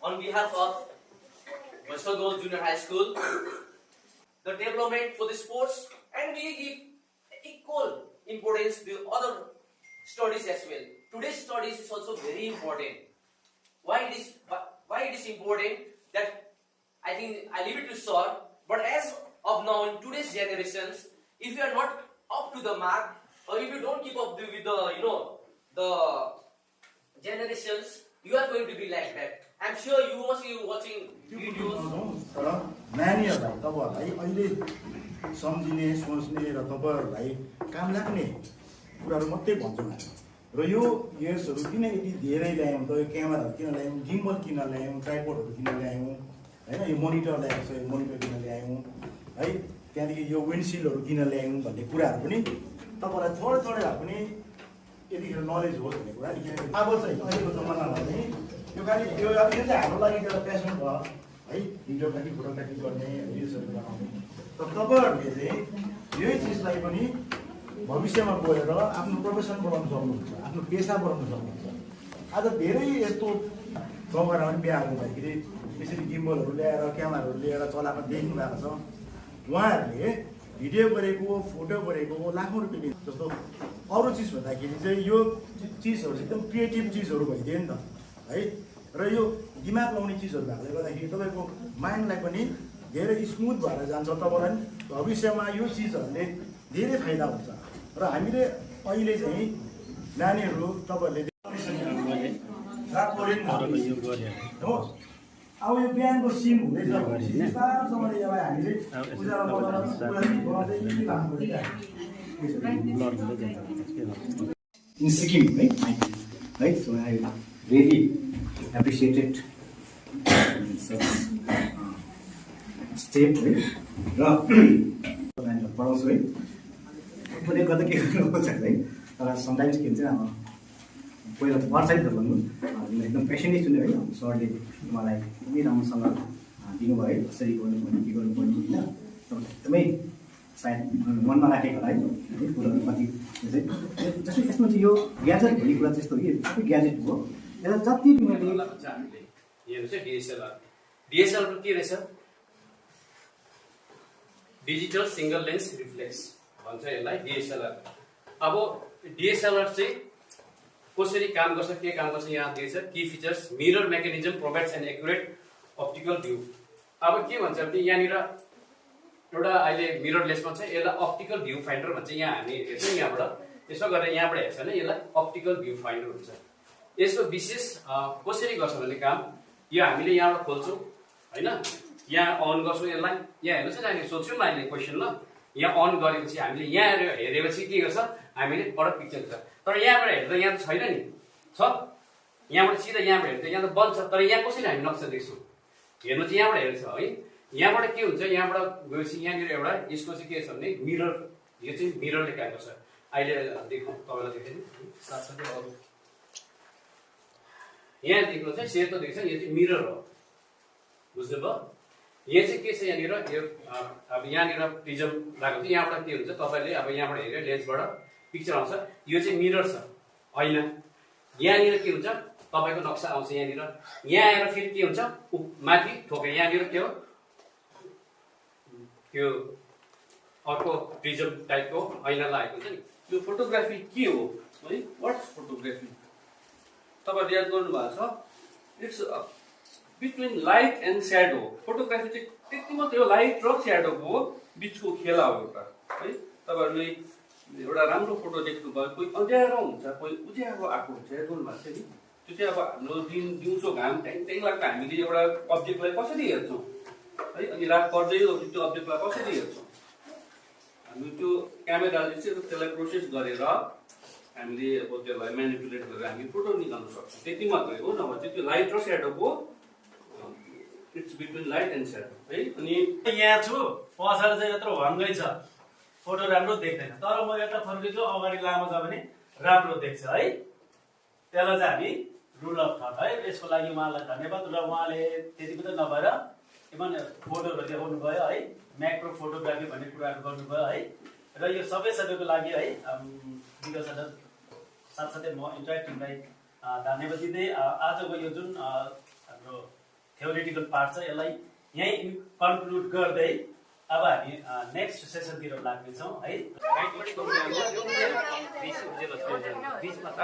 on behalf of Western Girls Junior High School, the development for the sports, and we give equal importance to other studies as well. Today's studies is also very important. Why it is important? That I think I leave it to sir. But as of now, in today's generations, if you are not up to the mark, or if you don't keep up with the the generations, you are going to be like that. I'm sure you must be watching videos. नानीहरूलाई तपाईहरुलाई अहिले सम्झिने सोच्ने र तपाईहरुलाई काम लाग्ने कुराहरु मात्रै भन्छु र यो इयर्सहरु किन यति धेरै ल्यायौं त यो क्यामेराहरु किन ल्यायौं गिम्बल किन ल्यायौं ट्राइपोडहरु किन ल्यायौं हैन यो मोनिटर ल्याएको छ यो मोनिटर किन ल्यायौं है त्यहाँदेखि यो विन्डसिल्डहरु किन ल्यायौं भन्ने कुराहरु पनि तपाईहरुलाई थोरै थोरै भए पनि यतिखेर नलेज होस् भन्ने कुरा नि अब चाहिँ अहिलेको जमानामा चाहिँ यो गाडी यो चाहिँ हाम्रो लागि एउटा प्यासन भयो है भिडियोग्राफी फोटोग्राफी गर्ने रिल्सहरु बनाउने तर तपाईहरुले चाहिँ यही चिजलाई पनि भविष्यमा गएर आफ्नो प्रोफेसन बनाउन सक्नुहुन्छ आफ्नो पेशा बनाउन सक्नुहुन्छ आज धेरै यस्तो गाउँघरमा पनि बिहाहरू हुँदाखेरि यसरी गिम्बलहरु ल्याएर क्यामेराहरु लिएर चलाएको देख्नु भएको छ उहाँहरूले भिडियो गरेको फोटो गरेको लाखौं रुपैयाँ लिन्छ जस्तो अरु चिज भन्दाखेरि चाहिँ यो चिजहरु एकदम क्रिएटिभ चिजहरु भइदियो नि त है र यो दिमाग लाउने चिजहरु भएकोले गर्दाखेरि तपाईको माइन्डलाई पनि धेरै स्मुथ भएर जान्छ तपाईलाई भविष्यमा यो चिजहरुले धेरै फाइदा हुन्छ र हामीले अहिले चाहिँ नानीहरु तपाईहरुले अब यो बिहानको सिन हुँदैछ बिस्तारसँगले यसलाई हामीले उज्यालो बनाएर in Sikkim, right? So I really appreciated such step, right? And also, but I got the case right? Sometimes kids are पहिला वर्षाइट भन्नु एकदम पेसनेट हुने होइन सरले मलाई एकदमै राम्रोसँग दिनुभयो कसरी गर्नुपर्ने के गर्नुपर्ने होइन एकदमै सायद मनमा राखेको होला है कुराहरू कति जस्तै यसमा चाहिँ यो ग्याजेट भन्ने कुरा त्यस्तो कि सबै ग्याजेट हो यसलाई जति तिमीले हेर्नु चाहिँ डिएसएलआर के रहेछ डिजिटल सिंगल लेन्स रिफ्लेक्स भन्छ यसलाई डिएसएलआर अब डिएसएलआर चाहिँ कसरी काम गर्छ के काम गर्छ यहाँ दिएछ की features mirror mechanism provides an accurate optical view अब के भन्छ भने यहाँनिर एउटा अहिले मिरर लेन्समा छ यसलाई अप्टिकल भ्यू फाइन्डर भन्छ यहाँ हामी हेर्छौँ यहाँबाट यसो गरेर यहाँबाट हेर्छ भने यसलाई अप्टिकल भ्यू फाइन्डर हुन्छ यसको विशेष कसरी गर्छ भने काम यो हामीले यहाँबाट खोल्छौँ हैन यहाँ अन गर्छौँ यसलाई यहाँ हेर्नुस् न हामी सोध्छौँ अहिले क्वेशन ल यहाँ अन गरेपछि हामीले यहाँ हेरेपछि के गर्छ हामीले बडो पिक्चर छ तर यहाँबाट हेर्दा यहाँ त छैन नि छ यहाँबाट सिधा यहाँबाट हेर्दा यहाँ त बल्ब छ तर यहाँ कसरी हामी नक्सा देख्छौँ हेर्नु चाहिँ यहाँबाट हेर्छ है यहाँबाट के हुन्छ यहाँबाट गएपछि यहाँनिर एउटा यसको चाहिँ के छ भने मिरर यो चाहिँ मिररले काम गर्छ अहिले देख्नु तपाईँलाई देखेँ साथसाथै अरू यहाँ देख्नु चाहिँ सेतो देख्छ यो चाहिँ मिरर हो बुझ्नुभयो यहाँ चाहिँ के छ यहाँनिर यो अब यहाँनिर प्रिजम लागेको छ यहाँबाट के हुन्छ तपाईँले अब यहाँबाट हेऱ्यो लेन्सबाट पिक्चर आउँछ यो चाहिँ मिरर छ ऐना यहाँनिर के हुन्छ तपाईँको नक्सा आउँछ यहाँनिर यहाँ आएर फेरि के हुन्छ माथि ठोके यहाँनिर के हो त्यो अर्को प्रिजम टाइपको ऐना लागेको हुन्छ नि यो फोटोग्राफी के हो है व्हाट्स फोटोग्राफी तपाईहरुले याद गर्नु भएको छ it's between light and shadow photography चाहिँ त्यति मात्रै हो लाइट र स्याडोको बिचको खेला हो एउटा है तपाईहरुले एउटा राम्रो फोटो देख्नुभयो कोही अँध्यारो हुन्छ कोही उज्यालो आएको हुन्छ हेर्नु भएको छ नि त्यो चाहिँ अब हाम्रो दिउँसो घाम ट्याङ ट्याङ लाग्दा हामीले एउटा अब्जेक्टलाई कसरी हेर्छौँ है अनि रात पर्दै त्यो अब्जेक्टलाई कसरी हेर्छौँ हामी त्यो क्यामेराले चाहिँ त्यसलाई प्रोसेस गरेर हामीले अब त्यसलाई म्यानिपुलेट गरेर हामी फोटो निकाल्न सक्छौँ त्यति मात्रै हो नभए चाहिँ त्यो लाइट र स्याडोको it's between light and shadow है अनि यहाँ छु पछाडि चाहिँ यत्रो हङ्गै छ फोटो राम्रो देख्दैन तर म यता फर्किन्छु अगाडि लामो छ भने राम्रो देख्छ है त्यसलाई चाहिँ हामी रुल अफ थट है यसको लागि उहाँलाई धन्यवाद र उहाँले त्यति मात्रै नभएर इभन फोटोहरू देखाउनु भयो है म्याक्रो फोटोग्राफी भन्ने कुराहरू गर्नुभयो है र यो सबैको लागि है विकास साथसाथै म इन्टरेक्ट टिमलाई धन्यवाद दिँदै आजको यो जुन हाम्रो थ्योरिटिकल पार्ट छ यसलाई यहीँ कन्क्लुड गर्दै अब हामी नेक्स्ट सेसनतिर लाग्नेछौँ है।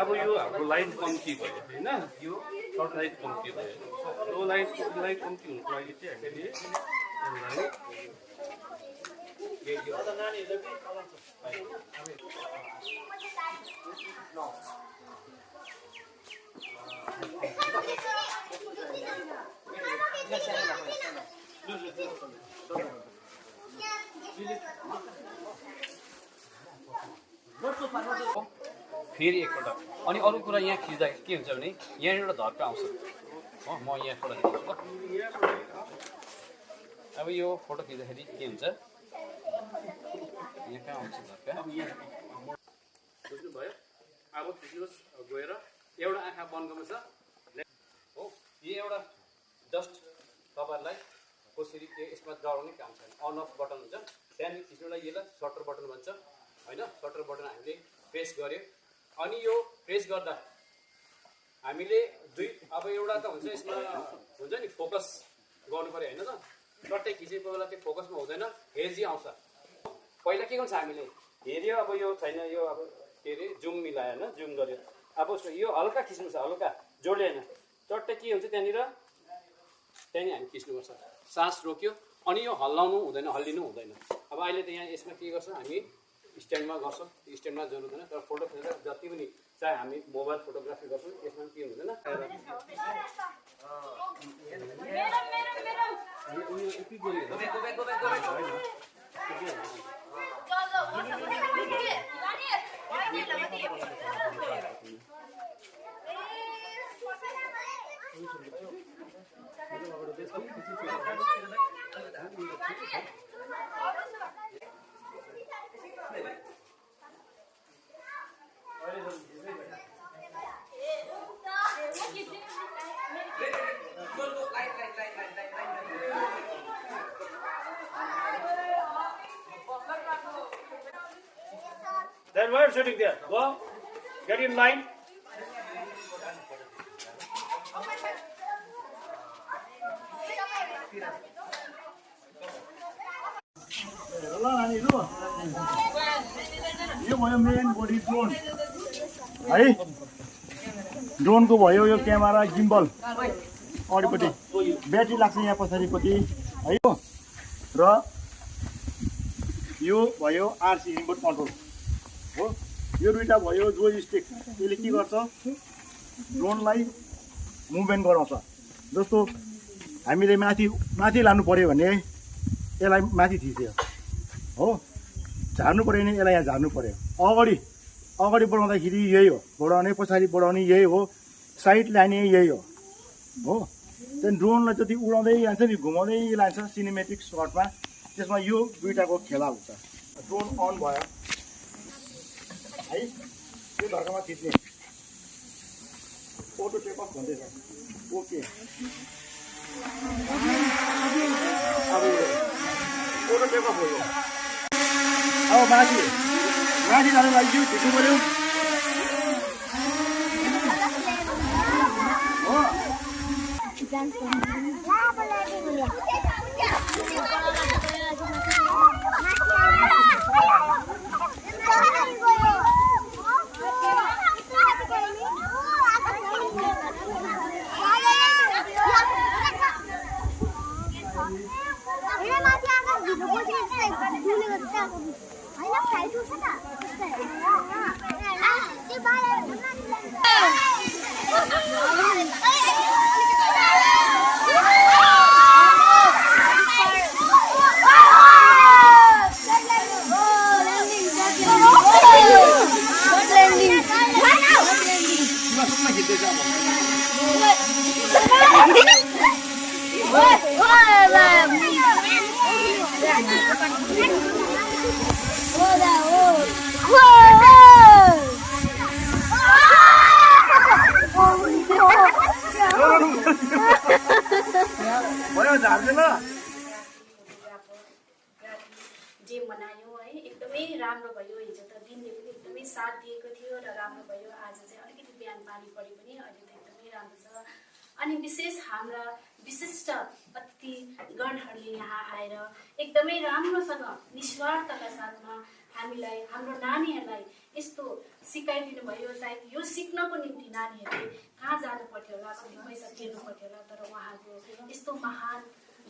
अब यो हाम्रो लाइट कम्ती भयो होइन, यो सर्ट लाइट कम्ती भयो। यो लाइट कम्ती हुनुको लागि चाहिँ हामीले फेरि एकपल्ट अनि अरू कुरा यहाँ खिच्दा के हुन्छ भने यहाँ एउटा धर्का आउँछ हो, म यहाँबाट खिच्छु ल। अब यो फोटो खिच्दाखेरि के हुन्छ, यहाँ कहाँ आउँछ धर्का, बुझ्नुभयो? अब खिच्नुहोस् गएर एउटा आँखा बन्द गर्नु छ हो। यो एउटा जस्ट तपाईँहरूलाई कसरी यसमा डराउने काम छैन, अन अफ बटन हुन्छ। त्यहाँदेखि खिच्नुलाई यसलाई सटर बटन भन्छ होइन। सटर बटन हामीले प्रेस गऱ्यो अनि यो प्रेस गर्दा हामीले अब एउटा त हुन्छ यसमा हुन्छ नि फोकस गर्नु पऱ्यो होइन त। टट्टै खिचेको बेला त्यो फोकसमा हुँदैन, हेजी आउँछ। पहिला के गर्छ हामीले हेऱ्यो, अब यो छैन, यो अब के अरे जुम मिलायो होइन, जुम गऱ्यो। अब यो हल्का खिच्नु छ, हल्का जोडले होइन, टट्टै के हुन्छ त्यहाँनिर हामी खिच्नुपर्छ। सास रोक्यो अनि यो हल्लाउनु हुँदैन, हल्लिनु हुँदैन। अब अहिले त यहाँ यसमा के गर्छ हामी स्ट्यान्डमा गर्छौँ, स्ट्यान्डमा जरुरत हुँदैन। तर फोटो खिच्दा जति पनि चाहे हामी मोबाइल फोटोग्राफी गर्छौँ यसमा के हुँदैन। Then why are you sitting there? Go, get in line. ल नानीहरू, यो भयो मेन बडी ड्रोन है। ड्रोनको भयो यो क्यामेरा गिम्बल अगाडिपट्टि, ब्याट्री लाग्छ यहाँ पछाडिपट्टि है। र यो भयो आरसी रिमोट कन्ट्रोल हो। यो दुईवटा भयो जोयस्टिक, यसले के गर्छ ड्रोनलाई मुभमेन्ट गराउँछ। जस्तो हामीले माथि लानु पऱ्यो भने यसलाई माथि थिच्यो हो, झार्नु पऱ्यो भने यसलाई यहाँ झार्नु पऱ्यो। अगाडि बढाउँदाखेरि यही हो, बढाउने पछाडि बढाउने यही हो, साइड लाने यही हो। त्यहाँदेखि ड्रोनलाई जति उडाउँदै लान्छ नि, घुमाउँदै लान्छ सिनेमेटिक सर्टमा, त्यसमा यो दुईवटाको खेला हुन्छ। ड्रोन अन भयो है, यो धर्कामा थिच्ने फोटो टेक अफ भन्दैछ। ओके, अब फोटो टेक अफ हो। अब माथि जानु लागि यो खिच्नु पऱ्यो हो। जे मनायो है एकदमै राम्रो भयो। हिजो त दिनले पनि एकदमै साथ दिएको थियो र राम्रो भयो। आज चाहिँ अलिकति बिहान पानी परे पनि अहिले त एकदमै राम्रो छ। अनि विशेष हाम्रा विशिष्ट अतिथिगणहरूले यहाँ आएर एकदमै राम्रोसँग निस्वार्थका साथमा हामीलाई हाम्रो नानीहरूलाई यस्तो सिकाइदिनु भयो। सायद यो सिक्नको निम्ति नानीहरूले कहाँ जानु पर्थ्यो होला, कति पैसा तिर्नु पर्थ्यो होला, तर उहाँको यस्तो महान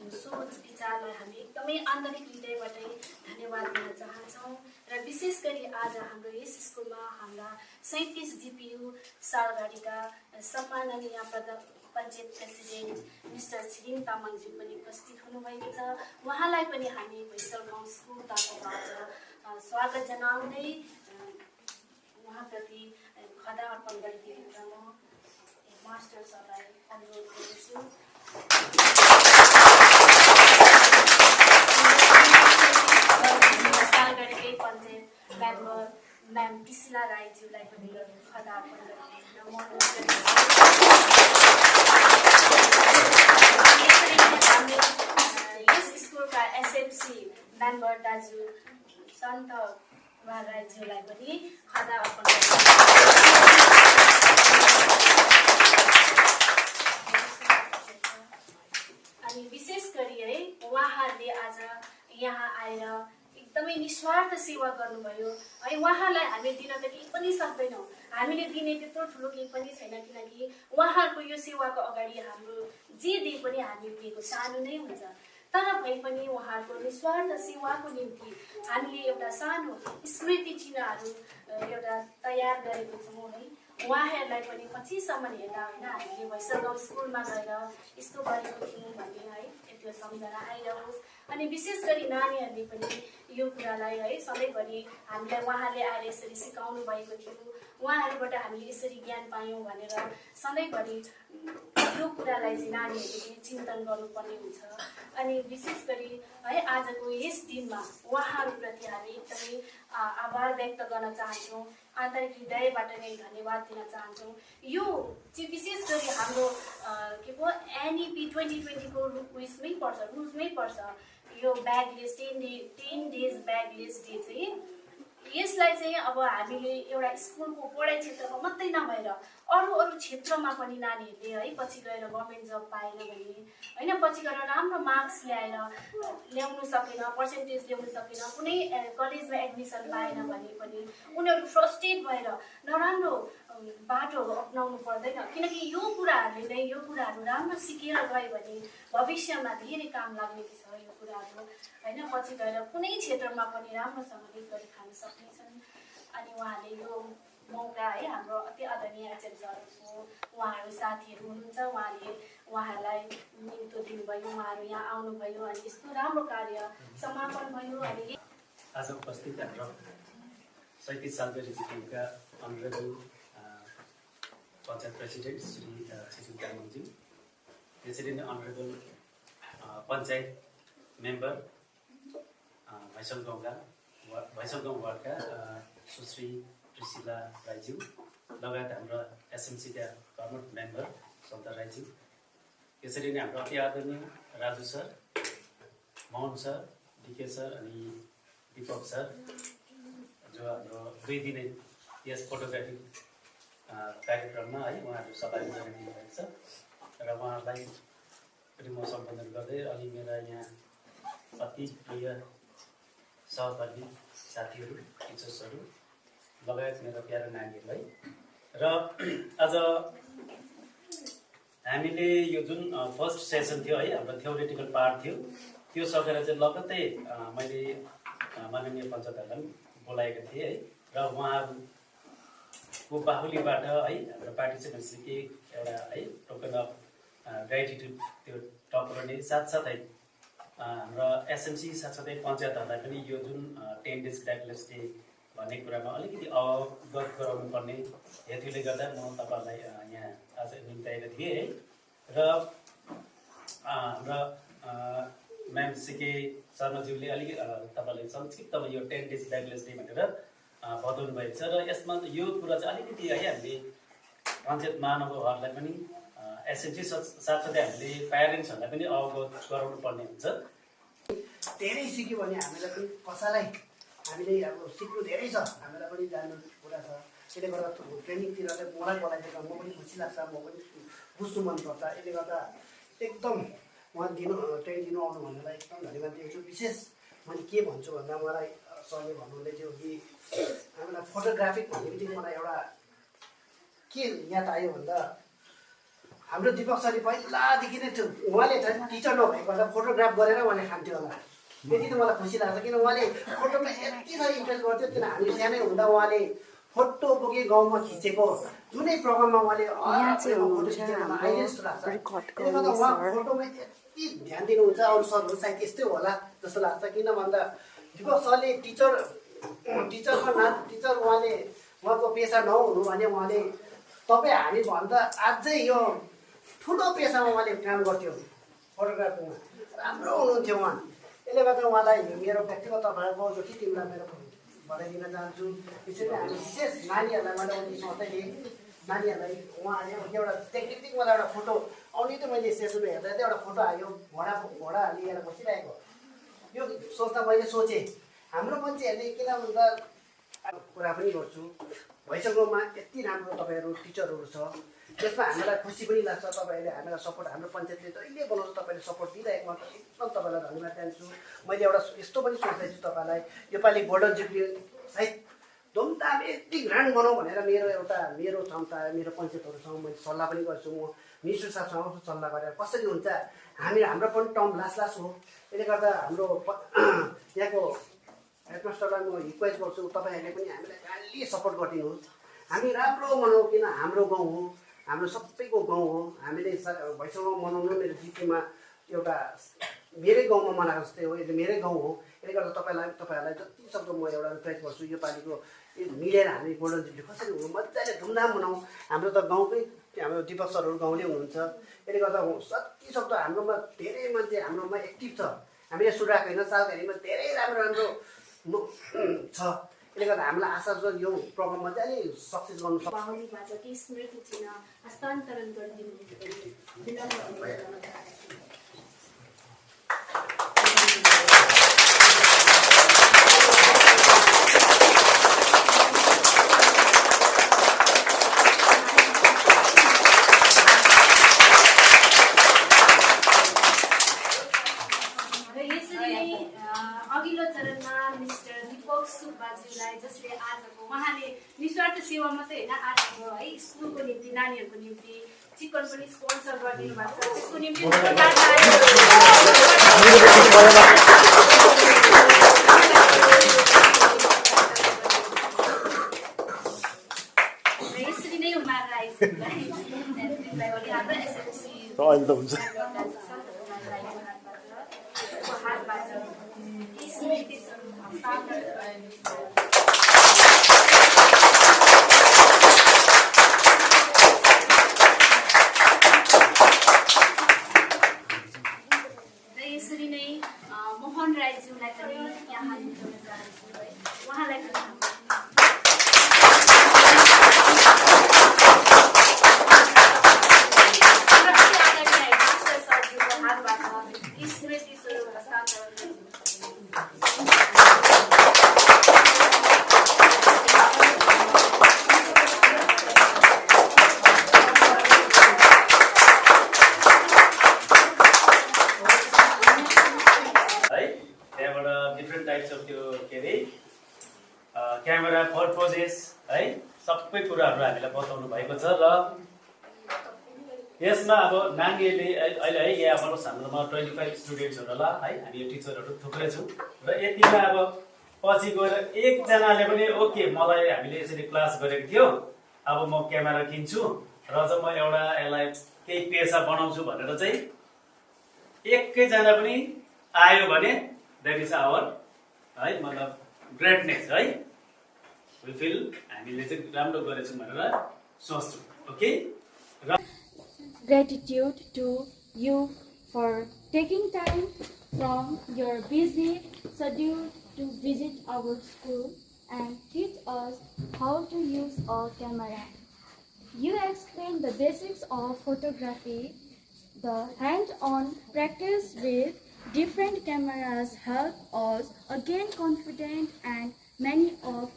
सोच विचारलाई हामी एकदमै आन्तरिक हृदयबाटै धन्यवाद दिन चाहन्छौँ। र विशेष गरी आज हाम्रो यस स्कुलमा हाम्रा 37 जिपियू सालघारीका सम्माननीय पञ्चायत प्रेसिडेन्ट मिस्टर छिरिङ तामाङज्यू पनि उपस्थित हुनुभएको छ। उहाँलाई पनि हामी भैसर गाउँ स्कुल तर्फबाट स्वागत जनाउँदै उहाँप्रति खदा अर्पण गरिदिने क्रम मास्टर सरलाई अनुरोध गर्दछु। सालघारीकै पञ्चायत मेम्बर म्याम टिसिला राईज्यूलाई पनि खदा अर्पण गरिदिने यस स्कुलका एसएमसी मेम्बर दाजु सन्त राईज्यूलाई पनि खदा अर्पण अनि विशेष गरी है उहाँहरूले आज यहाँ आएर एकदमै निस्वार्थ सेवा गर्नुभयो है। उहाँलाई हामीले दिन त केही पनि सक्दैनौँ, हामीले दिने त्यत्रो ठुलो केही पनि छैन, किनकि उहाँहरूको यो सेवाको अगाडि हाम्रो जे दिए पनि हामी दिएको सानो नै हुन्छ। तर भए पनि उहाँहरूको निस्वार्थ सेवाको निम्ति हामीले एउटा सानो स्मृति चिन्हहरू एउटा तयार गरेको छौँ है। उहाँहरूलाई पनि पछिसम्म हेर्दा होइन हामीले भैसर गाउँ स्कुलमा गएर यस्तो गरेको थियौँ भन्ने है त्यो सम्झना आइरहोस्। अनि विशेष गरी नानीहरूले पनि यो कुरालाई है सधैँभरि हामीलाई उहाँहरूले आएर यसरी सिकाउनु भएको थियो, उहाँहरूबाट हामीले यसरी ज्ञान पायौँ भनेर सधैँभरि यो कुरालाई चाहिँ नानीहरूले पनि चिन्तन गर्नुपर्ने हुन्छ। अनि विशेष गरी है आजको यस दिनमा उहाँहरूप्रति हामी एकदमै आभार व्यक्त गर्न चाहन्छौँ, आन्तरिक हृदयबाट नै धन्यवाद दिन चाहन्छौँ। यो चाहिँ विशेष गरी हाम्रो के पो एनइपी 2020को रुलमै पर्छ यो ब्यागलेस 10 डेज ब्यागलेस डे चाहिँ। यसलाई चाहिँ अब हामीले एउटा स्कुलको पढाइ क्षेत्रमा मात्रै नभएर अरू क्षेत्रमा पनि नानीहरूले है पछि गएर गभर्मेन्ट जब पाएन भने होइन, पछि गएर राम्रो मार्क्स ल्याउनु सकेन, पर्सेन्टेज ल्याउनु सकेन, कुनै कलेजमा एडमिसन पाएन भने पनि उनीहरू फ्रस्ट्रेट भएर नराम्रो बाटो अप्नाउनु पर्दैन, किनकि यो कुराहरू राम्रो सिकेर गयो भने भविष्यमा धेरै काम लाग्ने छ यो कुराहरू होइन। पछि गएर कुनै क्षेत्रमा पनि राम्रोसँगले गरी खान सक्नेछन्। अनि उहाँले यो मौका है हाम्रो अति आदरणीय एचएम सरको उहाँहरू साथीहरू हुनुहुन्छ, उहाँहरूलाई निम्तो दिनुभयो, उहाँहरू यहाँ आउनुभयो अनि यस्तो राम्रो कार्य समापन भयो। अनि आज उपस्थित हाम्रो 37 सालघारी जिपियूका अनरेबल पञ्चायत प्रेसिडेन्ट श्री छिरिङ तामाङज्यू, त्यसरी नै अनरेबल पञ्चायत मेम्बर भैसर गाउँ वार्डका सुश्री टिसिला राईज्यू लगायत हाम्रो एसएमसीका कर्मठ मेम्बर सन्त राईज्यू, त्यसरी नै हाम्रो अति आदरणीय Raju sir, Mohan sir, decay sir अनि दीपक सर जो हाम्रो 2 दिने यस फोटोग्राफी कार्यक्रममा है उहाँहरू सहभागी गरिदिनु भएको छ र उहाँहरूलाई पनि म सम्बोधन गर्दै अनि मेरा यहाँ अति प्रिय सहकर्मी साथीहरू, टिचर्सहरू लगायत मेरा प्यारा नानीहरूलाई र आज हामीले यो जुन फर्स्ट सेसन थियो है हाम्रो थ्योरिटिकल पार्ट थियो त्यो सकेर चाहिँ लगत्तै मैले माननीय पञ्चायतहरूलाई बोलाएको थिएँ है र उहाँहरूको बाहुलीबाट है हाम्रो पार्टिसिपेन्ट्सले एउटा है टोकन अफ ग्रेटिट्युड त्यो टक गर्ने साथसाथै हाम्रो एसएमसी साथसाथै पञ्चायतहरूलाई पनि यो जुन 10 डेज ब्याकलेस डे भन्ने कुरामा अलिकति अवगत गराउनु पर्ने हेतुले गर्दा म तपाईँहरूलाई यहाँ आज निम्ताएको थिएँ है र हाम्रो म्याम सिके शर्माज्यूले अलिकति तपाईँले संक्षिप्तमा यो 10 डेज ब्याकलेस डे भनेर बताउनु भएको छ र यसमा यो कुरा चाहिँ अलिकति है हामीले पञ्चायत महानुभावहरूलाई पनि एसएमसी साथसाथै हामीले प्यारेन्ट्सहरूलाई पनि अवगत गराउनु पर्ने हुन्छ। धेरै सिक्यो भने हामीलाई पनि कसैलाई हामीले अब सिक्नु धेरै छ, हामीलाई पनि जान्नु कुरा छ। त्यसले गर्दा ट्रेनिङतिर चाहिँ मलाई बोलाइदिएर म पनि खुसी लाग्छ, म पनि बुझ्नु मनपर्छ। यसले गर्दा एकदम उहाँ ट्रेनिङ दिनु आउनु भन्नेलाई एकदम धन्यवाद दिन्छु। विशेष मैले के भन्छु भन्दा मलाई सरले भन्नुहुँदै थियो कि हामीलाई फोटोग्राफिक भन्ने बित्तिकै मलाई एउटा के याद आयो भन्दा हाम्रो दिपक सरले पहिलादेखि नै त्यो उहाँले टिचर नभएको बेला फोटोग्राफ गरेर उहाँले खान्थ्यो होला। यति त मलाई खुसी लाग्छ किन उहाँले फोटोमा यति साह्रो इन्ट्रेस्ट गर्थ्यो। किन हामी सानै हुँदा उहाँले फोटो बोके गाउँमा खिचेको जुनै प्रोग्राममा उहाँले फोटो खिचेको अहिले जस्तो लाग्छ। त्यसले गर्दा उहाँ फोटोमा यति ध्यान दिनुहुन्छ। अरू सरहरू सायद त्यस्तै होला जस्तो लाग्छ। किन भन्दा दिपक सरले टिचर उहाँले उहाँको पेसा नहुनु भने उहाँले तपाईँ हामीभन्दा अझै यो ठुलो पेसामा उहाँले काम गर्थ्यो फोटोग्राफीमा। राम्रो हुनुहुन्थ्यो उहाँ। यसले गर्दा उहाँलाई मेरो व्यक्तिगत तर्फबाट जति तिमीलाई मेरो बधाई दिन चाहन्छु। त्यसरी हामी विशेष नानीहरूलाई मैले अघि सोच्दै थिएँ नानीहरूलाई उहाँले एउटा टेक्निक मलाई एउटा फोटो आउने त मैले सेसनमा हेर्दा चाहिँ एउटा फोटो आयो घोडा लिएर बसिरहेको। यो सोच्दा मैले सोचेँ हाम्रो मान्छेहरूले किन भन्दा कुरा पनि गर्छु भइसक्नुमा यति राम्रो तपाईँहरू टिचरहरू छ। त्यसमा हामीलाई खुसी पनि लाग्छ। तपाईँहरूले हामीलाई सपोर्ट हाम्रो पञ्चायतले जहिले बनाउँछ तपाईँले सपोर्ट दिइरहेकोमा एकदम तपाईँलाई धन्यवाद दिन्छु। मैले एउटा यस्तो पनि सोच्दैछु तपाईँलाई योपालि गोल्डन जुब्ली सायद धुमधाम यति ग्रान्ड बनाउँ भनेर मेरो क्षमता मेरो पञ्चायतहरूसँग मैले सल्लाह पनि गर्छु। म मिनिस्टर साहबसँग आउँछु सल्लाह गरेर कसरी हुन्छ। हाम्रो पनि टर्म लास हो। त्यसले गर्दा हाम्रो यहाँको हेडमास्टरलाई म रिक्वेस्ट गर्छु तपाईँहरूले पनि हामीलाई गाली सपोर्ट गरिदिनुहोस्। हामी राम्रो मनाउँ किन हाम्रो गाउँ हो, हाम्रो सबैको गाउँ हो। हामीले भैँसौँ मनाउनु मेरो जिटीमा एउटा मेरै गाउँमा मनाएको जस्तै हो। यो मेरै गाउँ हो। यसले गर्दा तपाईँहरूलाई जति सक्दो म एउटा रिक्वेस्ट गर्छु योपालिको मिलेर हामी गोल्डन जुब्ली कसरी हुनु मजाले धुमधाम मनाउँ। हाम्रो त गाउँकै हाम्रो दिपक सरहरू गाउँले हुनुहुन्छ। यसले गर्दा जति सक्दो हाम्रोमा धेरै मान्छे हाम्रोमा एक्टिभ छ। हामीले सुराएको होइन सालघारीमा धेरै राम्रो छ। यसले गर्दा हामीलाई आशा छ यो प्रोग्राम मजाले सक्सेस गर्नु सक्छ। बाहुलीबाट केही स्मृति चिन्ह हस्तान्तरण गरिदिनु अघिल्लो चरणमा मिस्टर दीपक सुब्बाज्यूलाई जसले आजको उहाँले निस्वार्थ सेवा मात्रै होइन आजको है स्कुलको निम्ति नानीहरूको निम्ति चिकन पनि स्पोन्सर गरिदिनु भएको छ। त्यसको निम्ति यसरी नै उहाँलाई हाम्रो एसएमसी अहिले त हुन्छ यसरी नै मोहन राईज्यूलाई पनि यहाँ लिन चाहन्छु है। उहाँलाई पनि स्मृति स्वरूप हस्तान्तरण क्यामेरा पर्पजेस है सबै कुराहरू हामीलाई बताउनु भएको छ। र यसमा अब नानीहरूले अहिले है यहाँ भन्नुहोस् हाम्रोमा 25 स्टुडेन्ट्सहरू होला है। हामी यो टिचरहरू थुप्रै छौँ र यतिमा अब पछि गएर एकजनाले पनि ओके मलाई हामीले यसरी क्लास गरेको थियो अब म क्यामेरा किन्छु र चाहिँ म एउटा यसलाई केही पेसा बनाउँछु भनेर चाहिँ एकैजना पनि आयो भने द्याट इज आवर है मतलब ग्रेटनेस है। वी फिल हामीले चाहिँ राम्रो गरेछौँ भनेर सोच्छौँ। Okay. Gratitude to you for taking time from your busy schedule to visit our school and teach us how to use a camera. You explained the basics of photography. The hand-on practice with different cameras help us gain confidence, and many of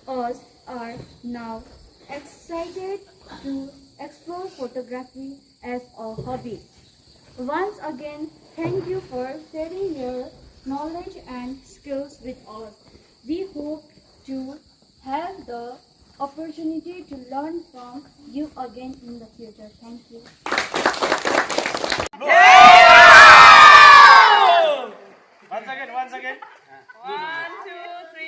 us are now excited to explore photography as a hobby. Once again, thank you for sharing your knowledge and skills with us. We hope to have the opportunity to learn from you again in the future. Thank you. Once again. 1, 2, 3.